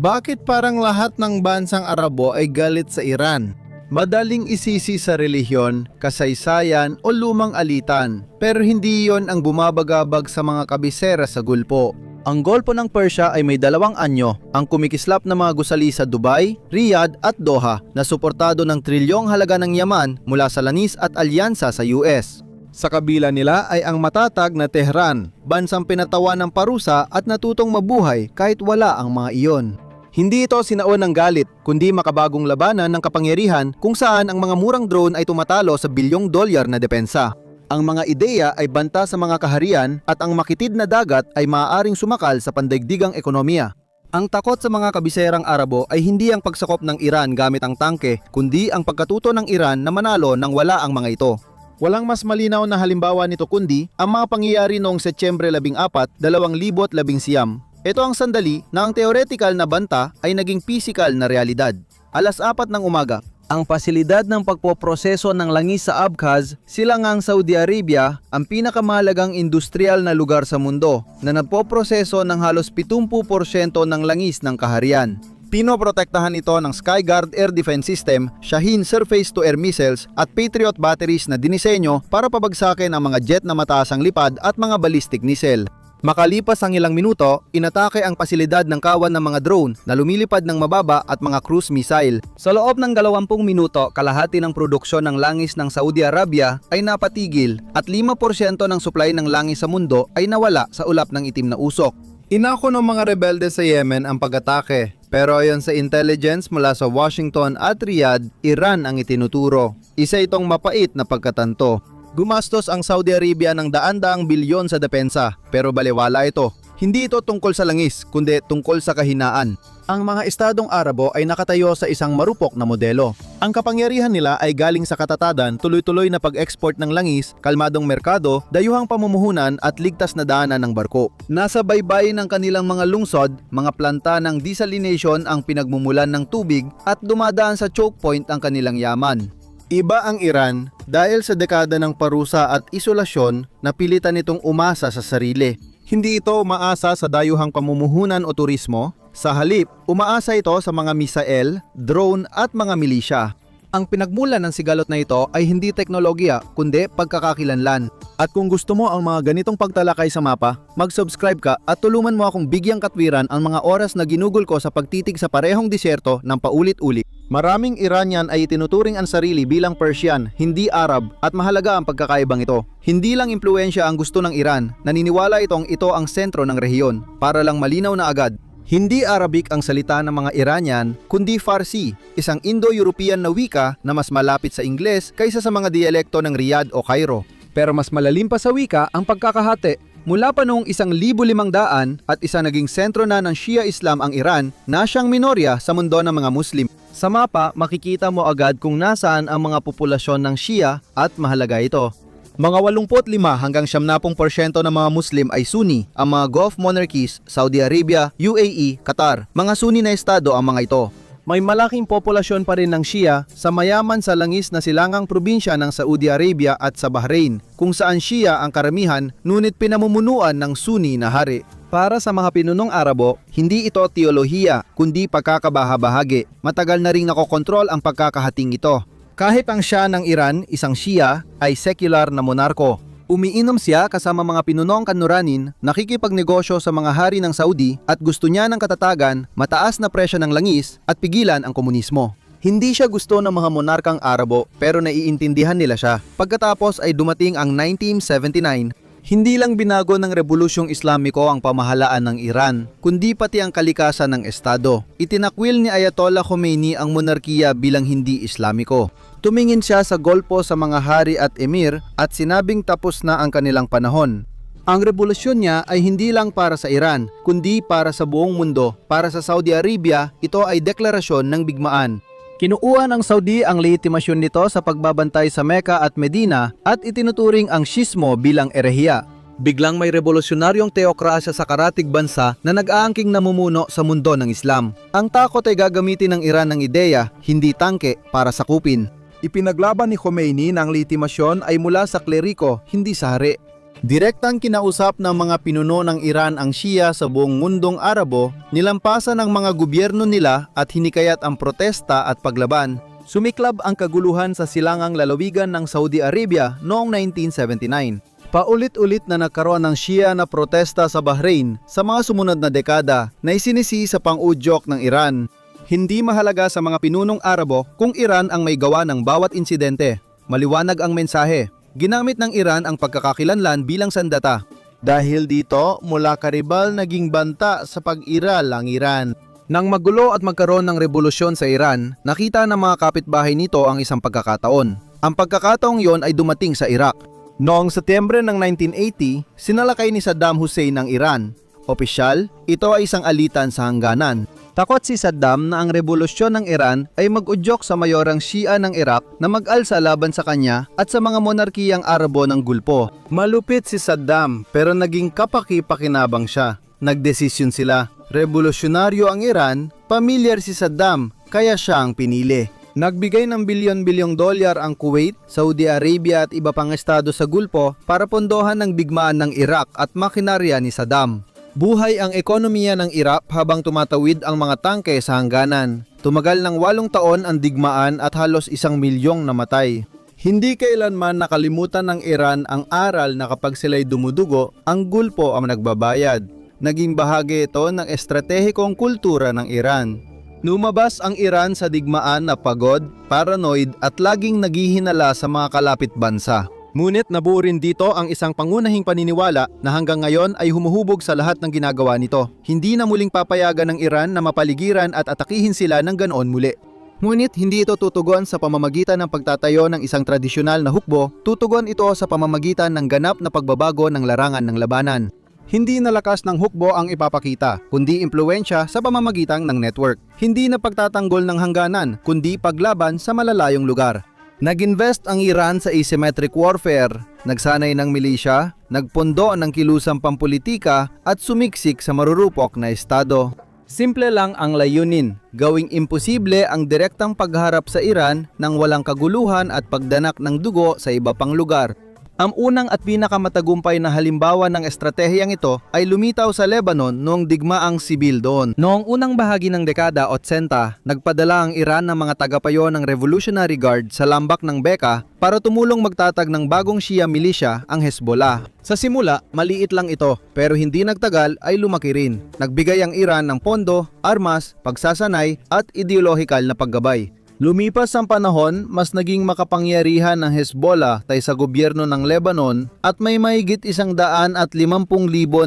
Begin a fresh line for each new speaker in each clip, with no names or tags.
Bakit parang lahat ng bansang Arabo ay galit sa Iran? Madaling isisi sa relihiyon, kasaysayan o lumang alitan, pero hindi iyon ang bumabagabag sa mga kabisera sa Gulpo. Ang Golpo ng Persia ay may 2 anyo, ang kumikislap na mga gusali sa Dubai, Riyadh at Doha na suportado ng trilyong halaga ng yaman mula sa langis at alyansa sa US. Sa kabila nila ay ang matatag na Tehran, bansang pinatawan ng parusa at natutong mabuhay kahit wala ang mga iyon. Hindi ito sinaon ng galit, kundi makabagong labanan ng kapangyarihan kung saan ang mga murang drone ay tumatalo sa bilyong dolyar na depensa. Ang mga ideya ay banta sa mga kaharian at ang makitid na dagat ay maaaring sumakal sa pandaigdigang ekonomiya. Ang takot sa mga kabiserang Arabo ay hindi ang pagsakop ng Iran gamit ang tangke, kundi ang pagkatuto ng Iran na manalo nang wala ang mga ito. Walang mas malinaw na halimbawa nito kundi ang mga pangyayari noong Setyembre 14, 2019. Ito ang sandali na ang theoretical na banta ay naging physical na realidad. 4:00 ng umaga. Ang pasilidad ng pagpoproseso ng langis sa Abkhaz, silangang Saudi Arabia, ang pinakamahalagang industrial na lugar sa mundo na nagpoproseso ng halos 70% ng langis ng kaharian. Pinoprotektahan ito ng Skyguard Air Defense System, Shaheen Surface-to-Air Missiles at Patriot batteries na dinisenyo para pabagsakin ang mga jet na mataas ang lipad at mga ballistic missile. Makalipas ang ilang minuto, inatake ang pasilidad ng kawan ng mga drone na lumilipad ng mababa at mga cruise missile. Sa loob ng 20 minuto, kalahati ng produksyon ng langis ng Saudi Arabia ay napatigil at 5% ng supply ng langis sa mundo ay nawala sa ulap ng itim na usok. Inako ng mga rebelde sa Yemen ang pag-atake, pero ayon sa intelligence mula sa Washington at Riyadh, Iran ang itinuturo. Isa itong mapait na pagkatanto. Gumastos ang Saudi Arabia ng daan-daang bilyon sa depensa, pero baliwala ito. Hindi ito tungkol sa langis, kundi tungkol sa kahinaan. Ang mga estadong Arabo ay nakatayo sa isang marupok na modelo. Ang kapangyarihan nila ay galing sa katatadan, tuloy-tuloy na pag-export ng langis, kalmadong merkado, dayuhang pamumuhunan at ligtas na daanan ng barko. Nasa baybayin ng kanilang mga lungsod, mga planta ng desalination ang pinagmumulan ng tubig at dumadaan sa choke point ang kanilang yaman. Iba ang Iran dahil sa dekada ng parusa at isolasyon na pilitan itong umasa sa sarili. Hindi ito umaasa sa dayuhang pamumuhunan o turismo. Sa halip, umaasa ito sa mga misael, drone at mga milisya. Ang pinagmulan ng sigalot na ito ay hindi teknolohiya kundi pagkakakilanlan. At kung gusto mo ang mga ganitong pagtalakay sa mapa, mag-subscribe ka at tulungan mo akong bigyang katwiran ang mga oras na ginugol ko sa pagtitig sa parehong disyerto ng paulit-ulit. Maraming Iranian ay itinuturing ang sarili bilang Persian, hindi Arab at mahalaga ang pagkakaibang ito. Hindi lang impluensya ang gusto ng Iran, naniniwala itong ito ang sentro ng rehiyon. Para lang malinaw na agad, hindi Arabic ang salita ng mga Iranian, kundi Farsi, isang Indo-European na wika na mas malapit sa Ingles kaysa sa mga dialekto ng Riyadh o Cairo. Pero mas malalim pa sa wika ang pagkakahati. Mula pa noong 1500 at isa naging sentro na ng Shia Islam ang Iran na siyang minorya sa mundo ng mga Muslim. Sa mapa, makikita mo agad kung nasaan ang mga populasyon ng Shia at mahalaga ito. Mga 85 hanggang 70% ng mga Muslim ay Sunni, ang mga Gulf monarchies, Saudi Arabia, UAE, Qatar. Mga Sunni na estado ang mga ito. May malaking populasyon pa rin ng Shia sa mayaman sa langis na silangang probinsya ng Saudi Arabia at sa Bahrain, kung saan Shia ang karamihan ngunit pinamumunuan ng Sunni na hari. Para sa mga pinunong Arabo, hindi ito teolohiya kundi pagkakabahabahagi. Matagal na ring nakokontrol ang pagkakahating ito. Kahit ang Shah ng Iran, isang Shia, ay secular na monarko. Umiinom siya kasama mga pinunong kanuranin, nakikipagnegosyo sa mga hari ng Saudi at gusto niya ng katatagan, mataas na presyo ng langis at pigilan ang komunismo. Hindi siya gusto ng mga monarkang Arabo pero naiintindihan nila siya. Pagkatapos ay dumating ang 1979, hindi lang binago ng Rebolusyong Islamiko ang pamahalaan ng Iran, kundi pati ang kalikasan ng Estado. Itinakwil ni Ayatollah Khomeini ang monarkiya bilang hindi Islamiko. Tumingin siya sa golpo sa mga hari at emir at sinabing tapos na ang kanilang panahon. Ang revolusyon niya ay hindi lang para sa Iran, kundi para sa buong mundo. Para sa Saudi Arabia, ito ay deklarasyon ng bigmaan. Kinuuha ng Saudi ang legitimasyon nito sa pagbabantay sa Mecca at Medina at itinuturing ang Scismo bilang erehiya. Biglang may revolusyonaryong teokrasya sa karatig bansa na nag-aangking namumuno sa mundo ng Islam. Ang takot ay gagamitin ng Iran ng ideya, hindi tangke, para sakupin. Ipinaglaban ni Khomeini na ang legitimasyon ay mula sa kleriko, hindi sa hari. Direktang kinausap ng mga pinuno ng Iran ang Shia sa buong mundong Arabo, nilampasan ng mga gobyerno nila at hinikayat ang protesta at paglaban. Sumiklab ang kaguluhan sa silangang lalawigan ng Saudi Arabia noong 1979. Paulit-ulit na nagkaroon ng Shia na protesta sa Bahrain sa mga sumunod na dekada na isinisi sa pang-udyok ng Iran. Hindi mahalaga sa mga pinunong Arabo kung Iran ang may gawa ng bawat insidente. Maliwanag ang mensahe. Ginamit ng Iran ang pagkakakilanlan bilang sandata. Dahil dito, mula karibal naging banta sa pag-iral ang Iran. Nang magulo at magkaroon ng revolusyon sa Iran, nakita ng mga kapitbahay nito ang isang pagkakataon. Ang pagkakataong yon ay dumating sa Iraq. Noong Setyembre ng 1980, sinalakay ni Saddam Hussein ang Iran. Opisyal, ito ay isang alitan sa hangganan. Takot si Saddam na ang revolusyon ng Iran ay mag-udyok sa mayorang Shia ng Iraq na mag-alsa laban sa kanya at sa mga monarkiyang Arabo ng Gulpo. Malupit si Saddam pero naging kapaki-pakinabang siya. Nagdesisyon sila. Revolusyonaryo ang Iran, pamilyar si Saddam, kaya siya ang pinili. Nagbigay ng bilyon-bilyong dolyar ang Kuwait, Saudi Arabia at iba pang estado sa Gulpo para pondohan ng digmaan ng Iraq at makinarya ni Saddam. Buhay ang ekonomiya ng Iraq habang tumatawid ang mga tangke sa hangganan. Tumagal ng 8 taon ang digmaan at halos 1 milyong namatay. Hindi kailanman nakalimutan ng Iran ang aral na kapag sila'y dumudugo, ang Gulpo ang nagbabayad. Naging bahagi ito ng estratehikong kultura ng Iran. Lumabas ang Iran sa digmaan na pagod, paranoid at laging naghihinala sa mga kalapit bansa. Ngunit nabuo rin dito ang isang pangunahing paniniwala na hanggang ngayon ay humuhubog sa lahat ng ginagawa nito. Hindi na muling papayagan ng Iran na mapaligiran at atakihin sila ng ganoon muli. Ngunit hindi ito tutugon sa pamamagitan ng pagtatayo ng isang tradisyonal na hukbo, tutugon ito sa pamamagitan ng ganap na pagbabago ng larangan ng labanan. Hindi na lakas ng hukbo ang ipapakita, kundi impluwensya sa pamamagitan ng network. Hindi na pagtatanggol ng hangganan, kundi paglaban sa malalayong lugar. Nag-invest ang Iran sa asymmetric warfare, nagsanay ng milisya, nagpondo ng kilusang pampolitika at sumiksik sa marurupok na estado. Simple lang ang layunin, gawing imposible ang direktang pagharap sa Iran nang walang kaguluhan at pagdanak ng dugo sa iba pang lugar. Ang unang at pinakamatagumpay na halimbawa ng estratehiyang ito ay lumitaw sa Lebanon noong digmaang sibil doon. Noong unang bahagi ng dekada 80, nagpadala ang Iran ng mga tagapayo ng Revolutionary Guard sa lambak ng Bekaa para tumulong magtatag ng bagong Shia militia, ang Hezbollah. Sa simula, maliit lang ito, pero hindi nagtagal ay lumaki rin. Nagbigay ang Iran ng pondo, armas, pagsasanay at ideolohikal na paggabay. Lumipas ang panahon, mas naging makapangyarihan ng Hezbollah sa gobyerno ng Lebanon at may mahigit 150,000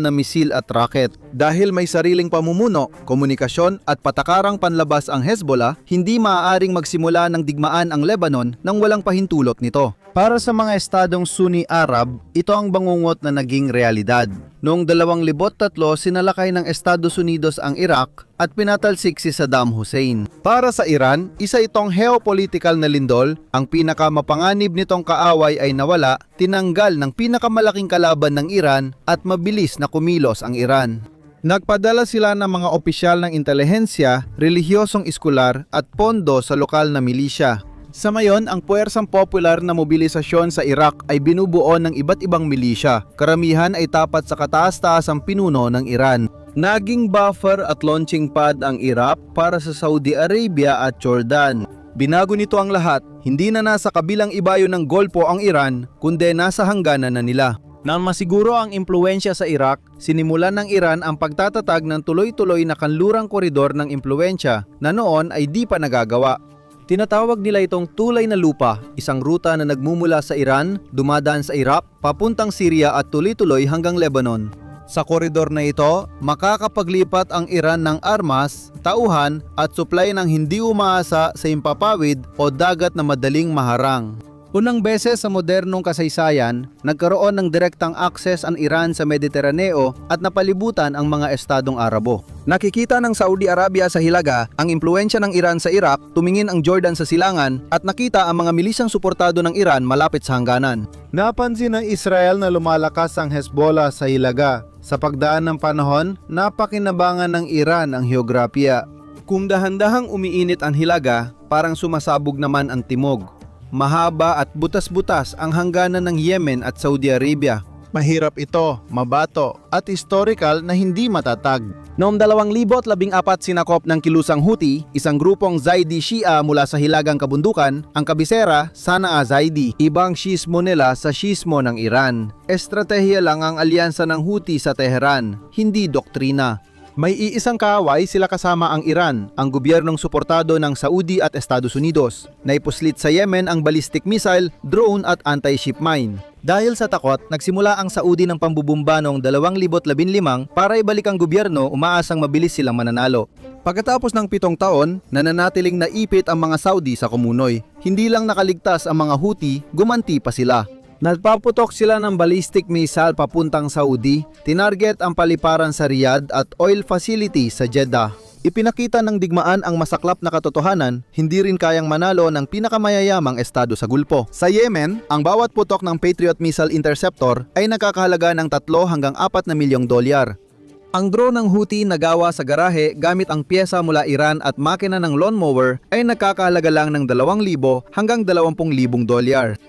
na misil at rocket. Dahil may sariling pamumuno, komunikasyon at patakarang panlabas ang Hezbollah, hindi maaaring magsimula ng digmaan ang Lebanon nang walang pahintulot nito. Para sa mga estadong Sunni Arab, ito ang bangungot na naging realidad. Noong 2003, sinalakay ng Estados Unidos ang Iraq at pinatalsik si Saddam Hussein. Para sa Iran, isa itong geopolitical na lindol. Ang pinakamapanganib nitong kaaway ay nawala, tinanggal ng pinakamalaking kalaban ng Iran at mabilis na kumilos ang Iran. Nagpadala sila ng mga opisyal ng intelihensya, relihiyosong eskular at pondo sa lokal na milisya. Sa mayon, ang puwersang popular na mobilisasyon sa Iraq ay binubuo ng iba't ibang milisya. Karamihan ay tapat sa kataas-taasang pinuno ng Iran. Naging buffer at launching pad ang Iraq para sa Saudi Arabia at Jordan. Binago nito ang lahat, hindi na nasa kabilang ibayo ng Golpo ang Iran, kundi nasa hangganan na nila. Nang masiguro ang impluwensya sa Iraq, sinimulan ng Iran ang pagtatatag ng tuloy-tuloy na kanlurang koridor ng impluwensya na noon ay di pa nagagawa. Tinatawag nila itong tulay na lupa, isang ruta na nagmumula sa Iran, dumadaan sa Iraq, papuntang Syria at tuloy-tuloy hanggang Lebanon. Sa koridor na ito, makakapaglipat ang Iran ng armas, tauhan at supply ng hindi umaasa sa impapawid o dagat na madaling maharang. Unang beses sa modernong kasaysayan, nagkaroon ng direktang akses ang Iran sa Mediteraneo at napalibutan ang mga estadong Arabo. Nakikita ng Saudi Arabia sa hilaga ang impluwensya ng Iran sa Iraq, tumingin ang Jordan sa silangan at nakita ang mga milisyang suportado ng Iran malapit sa hangganan. Napansin ng Israel na lumalakas ang Hezbollah sa hilaga. Sa pagdaan ng panahon, napakinabangan ng Iran ang heograpiya. Kung dahan-dahang umiinit ang hilaga, parang sumasabog naman ang timog. Mahaba at butas-butas ang hangganan ng Yemen at Saudi Arabia. Mahirap ito, mabato, at historical na hindi matatag.
Noong 2014 sinakop ng kilusang Houthi, isang grupong Zaidi Shia mula sa hilagang kabundukan, ang kabisera Sana'a Zaidi. Ibang shismo nila sa shismo ng Iran. Estratehiya lang ang alyansa ng Houthi sa Tehran, hindi doktrina. May iisang kaaway sila kasama ang Iran, ang gobyernong suportado ng Saudi at Estados Unidos. Naipuslit sa Yemen ang ballistic missile, drone at anti-ship mine. Dahil sa takot, nagsimula ang Saudi ng pambubumba noong 2015 para ibalik ang gobyerno, umaasang mabilis silang mananalo. Pagkatapos ng 7 taon, nananatiling naipit ang mga Saudi sa Kumunoy. Hindi lang nakaligtas ang mga Houthi, gumanti pa sila. Nagpaputok sila ng ballistic missile papuntang Saudi, tinarget ang paliparan sa Riyadh at oil facility sa Jeddah. Ipinakita ng digmaan ang masaklap na katotohanan, hindi rin kayang manalo ng pinakamayayamang estado sa Gulpo. Sa Yemen, ang bawat putok ng Patriot Missile Interceptor ay nakakahalaga ng 3 hanggang 4 na milyong dolyar. Ang drone ng Houthi na gawa sa garahe gamit ang pyesa mula Iran at makina ng lawnmower ay nakakahalaga lang ng 2,000 hanggang 20,000 dolyar.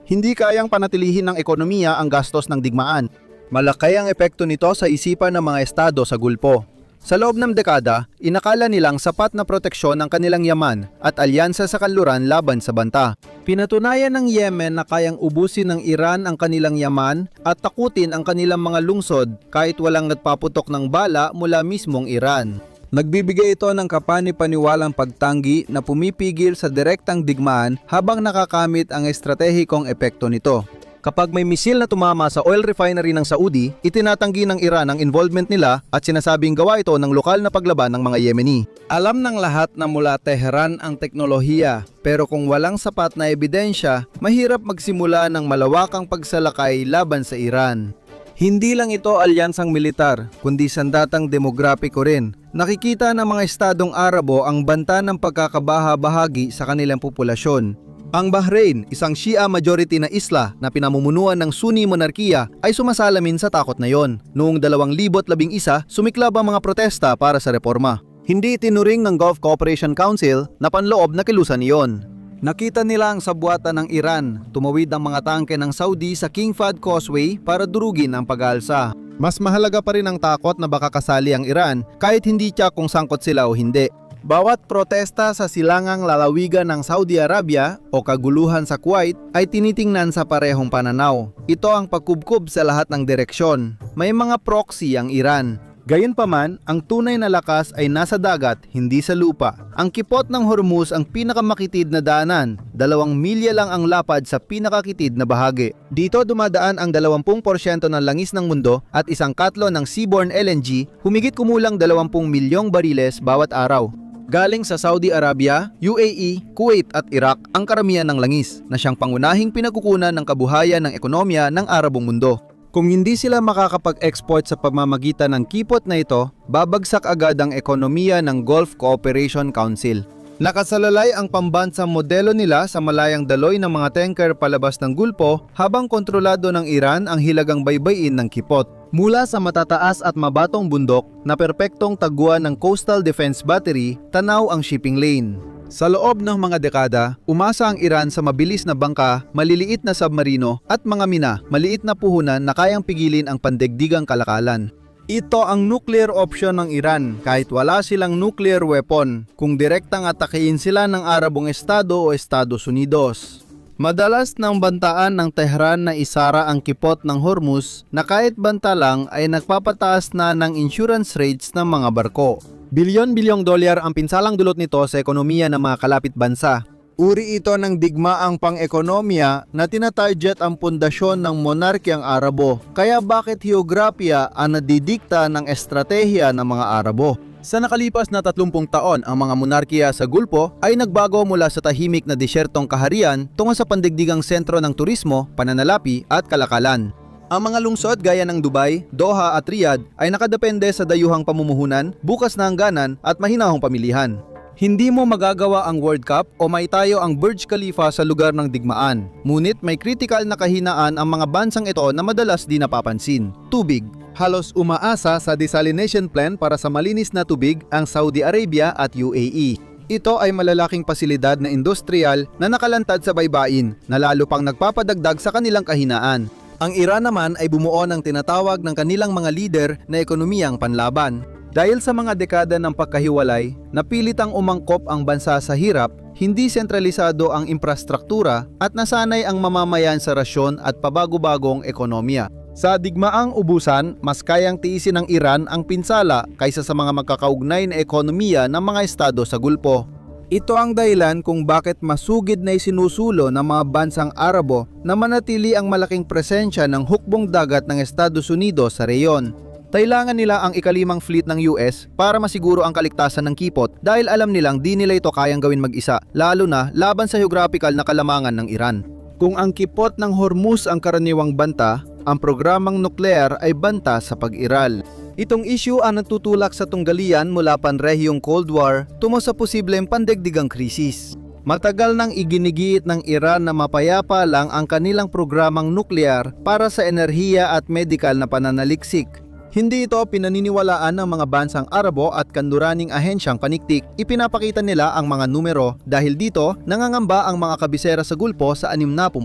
Hindi kayang panatilihin ng ekonomiya ang gastos ng digmaan. Malaki ang epekto nito sa isipan ng mga estado sa Gulpo. Sa loob ng dekada, inakala nilang sapat na proteksyon ang kanilang yaman at alyansa sa kanluran laban sa banta. Pinatunayan ng Yemen na kayang ubusin ng Iran ang kanilang yaman at takutin ang kanilang mga lungsod kahit walang nagpaputok ng bala mula mismong Iran. Nagbibigay ito ng kapani-paniwalang pagtanggi na pumipigil sa direktang digmaan habang nakakamit ang estratehikong epekto nito. Kapag may misil na tumama sa oil refinery ng Saudi, itinatanggi ng Iran ang involvement nila at sinasabing gawa ito ng lokal na paglaban ng mga Yemeni. Alam ng lahat na mula Tehran ang teknolohiya, pero kung walang sapat na ebidensya, mahirap magsimula ng malawakang pagsalakay laban sa Iran. Hindi lang ito alyansang militar, kundi sandatang demograpiko rin. Nakikita ng mga estadong Arabo ang banta ng pagkakabaha-bahagi sa kanilang populasyon. Ang Bahrain, isang Shia majority na isla na pinamumunuan ng Sunni monarkiya, ay sumasalamin sa takot na yon. Noong 2011, sumiklab ang mga protesta para sa reforma. Hindi itinuring ng Gulf Cooperation Council na panloob na kilusan iyon. Nakita nila ang sabwatan ng Iran, tumawid ang mga tangke ng Saudi sa King Fahd Causeway para durugin ang pag-aalsa. Mas mahalaga pa rin ang takot na baka kasali ang Iran kahit hindi tiyak kung sangkot sila o hindi. Bawat protesta sa silangang lalawigan ng Saudi Arabia o kaguluhan sa Kuwait ay tinitingnan sa parehong pananaw. Ito ang pagkubkob sa lahat ng direksyon. May mga proxy ang Iran. Gayunpaman, ang tunay na lakas ay nasa dagat, hindi sa lupa. Ang kipot ng Hormuz ang pinakamakitid na daanan, 2 milya lang ang lapad sa pinakakitid na bahagi. Dito dumadaan ang 20% ng langis ng mundo at isang katlo ng seaborne LNG, humigit kumulang 20 milyong bariles bawat araw. Galing sa Saudi Arabia, UAE, Kuwait at Iraq ang karamihan ng langis na siyang pangunahing pinagkukunan ng kabuhayan ng ekonomiya ng Arabong mundo. Kung hindi sila makakapag-export sa pamamagitan ng kipot na ito, babagsak agad ang ekonomiya ng Gulf Cooperation Council. Nakasalalay ang pambansang modelo nila sa malayang daloy ng mga tanker palabas ng Gulpo habang kontrolado ng Iran ang hilagang baybayin ng kipot. Mula sa matataas at mabatong bundok na perpektong taguan ng Coastal Defense Battery, tanaw ang shipping lane. Sa loob ng mga dekada, umasa ang Iran sa mabilis na bangka, maliliit na submarino at mga mina, maliit na puhunan na kayang pigilin ang pandigdigang kalakalan. Ito ang nuclear option ng Iran kahit wala silang nuclear weapon kung direktang atakein sila ng Arabong Estado o Estados Unidos. Madalas nang bantaan ng Tehran na isara ang kipot ng Hormuz na kahit banta lang ay nagpapataas na ng insurance rates ng mga barko. Bilyon-bilyong dolyar ang pinsalang dulot nito sa ekonomiya ng mga kalapit bansa. Uri ito ng digmaang pang-ekonomiya na tinatarget ang pundasyon ng monarkiyang Arabo. Kaya bakit heograpiya ang nadidikta ng estratehiya ng mga Arabo? Sa nakalipas na 30 taon, ang mga monarkiya sa Gulpo ay nagbago mula sa tahimik na disyertong kaharian tungo sa pandigdigang sentro ng turismo, pananalapi at kalakalan. Ang mga lungsod gaya ng Dubai, Doha at Riyadh ay nakadepende sa dayuhang pamumuhunan, bukas na hangganan at mahinahong pamilihan. Hindi mo magagawa ang World Cup o maitayo ang Burj Khalifa sa lugar ng digmaan. Ngunit may kritikal na kahinaan ang mga bansang ito na madalas di napapansin. Tubig. Halos umaasa sa desalination plan para sa malinis na tubig ang Saudi Arabia at UAE. Ito ay malalaking pasilidad na industrial na nakalantad sa baybayin na lalo pang nagpapadagdag sa kanilang kahinaan. Ang Iran naman ay bumuo ng tinatawag ng kanilang mga leader na ekonomiyang panlaban. Dahil sa mga dekada ng pagkahiwalay, napilitang umangkop ang bansa sa hirap, hindi sentralisado ang infrastruktura at nasanay ang mamamayan sa rasyon at pabago-bagong ekonomiya. Sa digmaang ubusan, mas kayang tiisin ng Iran ang pinsala kaysa sa mga magkakaugnay na ekonomiya ng mga estado sa Gulpo. Ito ang dahilan kung bakit masugid na isinusulo ng mga bansang Arabo na manatili ang malaking presensya ng hukbong dagat ng Estados Unidos sa reyon. Kailangan nila ang ikalimang fleet ng US para masiguro ang kaligtasan ng kipot dahil alam nilang di nila ito kayang gawin mag-isa, lalo na laban sa geographical na kalamangan ng Iran. Kung ang kipot ng Hormuz ang karaniwang banta, ang programang nuklear ay banta sa pag-iral. Itong issue ang nagtutulak sa tunggalian mula panrehiyong Cold War tungo sa posibleng pandaigdigang krisis. Matagal nang iginigiit ng Iran na mapayapa lang ang kanilang programang nuklear para sa enerhiya at medikal na pananaliksik. Hindi ito pinaniniwalaan ng mga bansang Arabo at kanluraning ahensyang paniktik. Ipinapakita nila ang mga numero dahil dito nangangamba ang mga kabisera sa Gulpo sa 60%.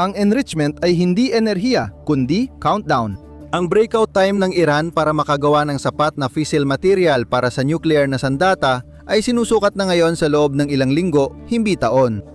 Ang enrichment ay hindi enerhiya, kundi countdown. Ang breakout time ng Iran para makagawa ng sapat na fissile material para sa nuclear na sandata ay sinusukat na ngayon sa loob ng ilang linggo, hindi taon.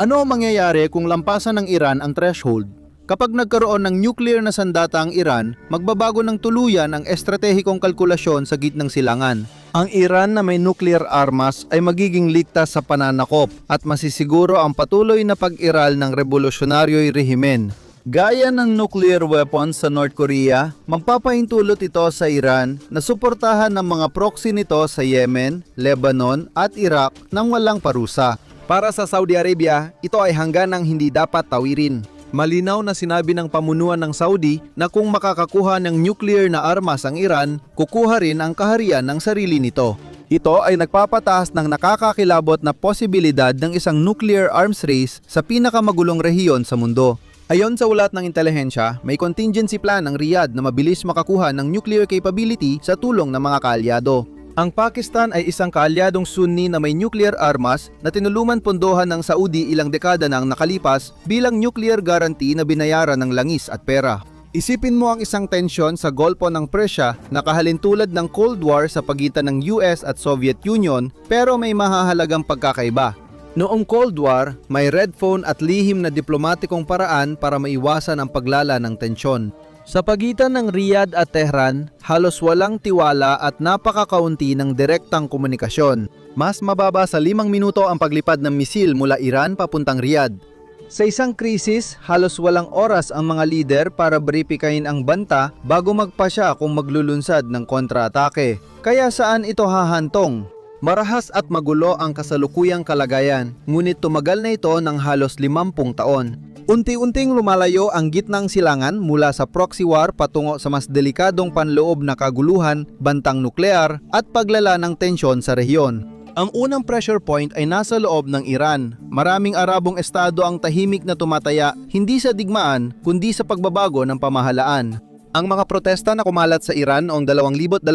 Ano ang mangyayari kung lampasan ng Iran ang threshold? Kapag nagkaroon ng nuclear na sandata ang Iran, magbabago ng tuluyan ang estratehikong kalkulasyon sa gitnang silangan. Ang Iran na may nuclear armas ay magiging ligtas sa pananakop at masisiguro ang patuloy na pag-iral ng revolusyonaryo'y rehimen. Gaya ng nuclear weapons sa North Korea, magpapahintulot ito sa Iran na suportahan ng mga proxy nito sa Yemen, Lebanon at Iraq nang walang parusa. Para sa Saudi Arabia, ito ay hangganang hindi dapat tawirin. Malinaw na sinabi ng pamunuan ng Saudi na kung makakakuha ng nuclear na armas ang Iran, kukuha rin ang kaharian ng sarili nito. Ito ay nagpapataas ng nakakakilabot na posibilidad ng isang nuclear arms race sa pinakamagulong rehiyon sa mundo. Ayon sa ulat ng intelihensya, may contingency plan ng Riyadh na mabilis makakuha ng nuclear capability sa tulong ng mga kaalyado. Ang Pakistan ay isang kaalyadong Sunni na may nuclear armas na tinuluman pondohan ng Saudi ilang dekada nang nakalipas bilang nuclear guarantee na binayaran ng langis at pera. Isipin mo ang isang tensyon sa Golpo ng Persia na kahalintulad ng Cold War sa pagitan ng US at Soviet Union pero may mahahalagang pagkakaiba. Noong Cold War, may red phone at lihim na diplomatikong paraan para maiwasan ang paglala ng tensyon. Sa pagitan ng Riyadh at Tehran, halos walang tiwala at napakakaunti ng direktang komunikasyon. Mas mababa sa 5 minuto ang paglipad ng misil mula Iran papuntang Riyadh. Sa isang krisis, halos walang oras ang mga lider para beripikahin ang banta bago magpasya kung maglulunsad ng kontra-atake. Kaya saan ito hahantong? Marahas at magulo ang kasalukuyang kalagayan, ngunit tumagal na ito ng halos 50 taon. Unti-unting lumalayo ang gitnang silangan mula sa proxy war patungo sa mas delikadong panloob na kaguluhan, bantang nuklear at paglala ng tensyon sa rehiyon. Ang unang pressure point ay nasa loob ng Iran. Maraming Arabong estado ang tahimik na tumataya hindi sa digmaan kundi sa pagbabago ng pamahalaan. Ang mga protesta na kumalat sa Iran noong 2022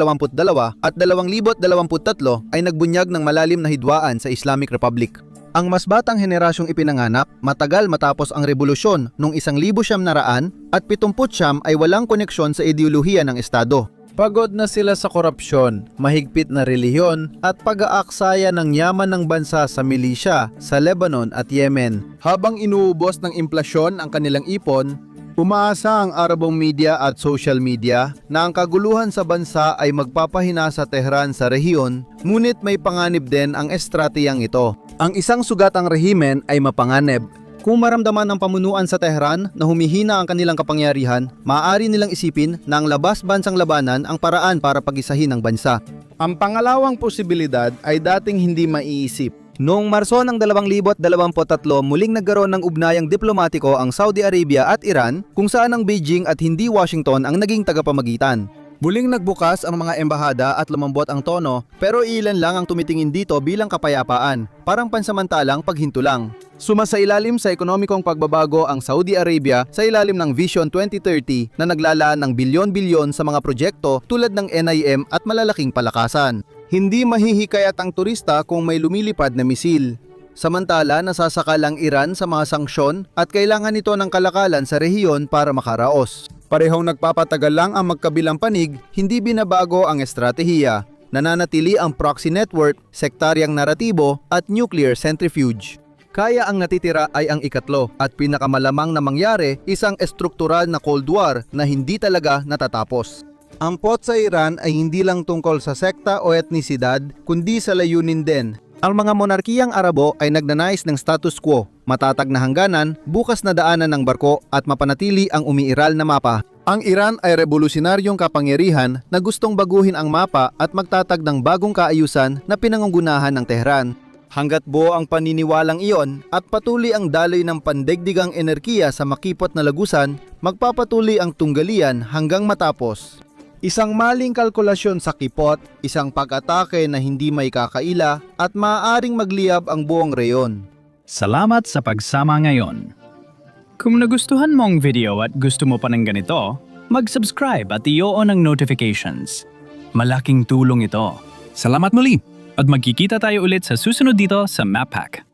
at 2023 ay nagbunyag ng malalim na hidwaan sa Islamic Republic. Ang mas batang henerasyong ipinanganak, matagal matapos ang revolusyon noong 1900 at 79 ay walang koneksyon sa ideolohiya ng Estado. Pagod na sila sa korupsyon, mahigpit na relihiyon at pag-aaksaya ng yaman ng bansa sa milisya sa Lebanon at Yemen. Habang inuubos ng implasyon ang kanilang ipon, umaasa ang Arabong media at social media na ang kaguluhan sa bansa ay magpapahina sa Tehran sa rehiyon, ngunit may panganib din ang estratehiyang ito. Ang isang sugatang rehimen ay mapanganib. Kung maramdaman ng pamunuan sa Tehran na humihina ang kanilang kapangyarihan, maaari nilang isipin na ang labas-bansang labanan ang paraan para pag-isahin ang bansa. Ang pangalawang posibilidad ay dating hindi maiisip. Noong Marso ng 2023, muling nagkaroon ng ugnayang diplomatiko ang Saudi Arabia at Iran kung saan ang Beijing at hindi Washington ang naging tagapamagitan. Muling nagbukas ang mga embahada at lumambot ang tono pero ilan lang ang tumitingin dito bilang kapayapaan, parang pansamantalang paghinto lang. Sumasailalim sa ekonomikong pagbabago ang Saudi Arabia sa ilalim ng Vision 2030 na naglalaan ng bilyon-bilyon sa mga proyekto tulad ng NIM at malalaking palakasan. Hindi mahihikayat ang turista kung may lumilipad na misil. Samantala, nasasakal ang Iran sa mga sanksyon at kailangan nito ng kalakalan sa rehiyon para makaraos. Parehong nagpapatagal lang ang magkabilang panig, hindi binabago ang estratehiya. Nananatili ang proxy network, sektaryang naratibo at nuclear centrifuge. Kaya ang natitira ay ang ikatlo at pinakamalamang na mangyari isang estruktural na Cold War na hindi talaga natatapos. Ang pot sa Iran ay hindi lang tungkol sa sekta o etnisidad kundi sa layunin din. Ang mga monarkiyang Arabo ay nagnanais ng status quo, matatag na hangganan, bukas na daanan ng barko at mapanatili ang umiiral na mapa. Ang Iran ay revolusyonaryong kapangyarihan na gustong baguhin ang mapa at magtatag ng bagong kaayusan na pinangungunahan ng Tehran. Hanggat buo ang paniniwalang iyon at patuloy ang daloy ng pandaigdigang enerhiya sa makipot na lagusan, magpapatuloy ang tunggalian hanggang matapos. Isang maling kalkulasyon sa kipot, isang pag-atake na hindi may kakaila at maaaring magliyab ang buong reyon.
Salamat sa pagsama ngayon. Kung nagustuhan mo ang video at gusto mo pa ng ganito, mag-subscribe at i-on ang notifications. Malaking tulong ito. Salamat muli at magkikita tayo ulit sa susunod dito sa MapHack.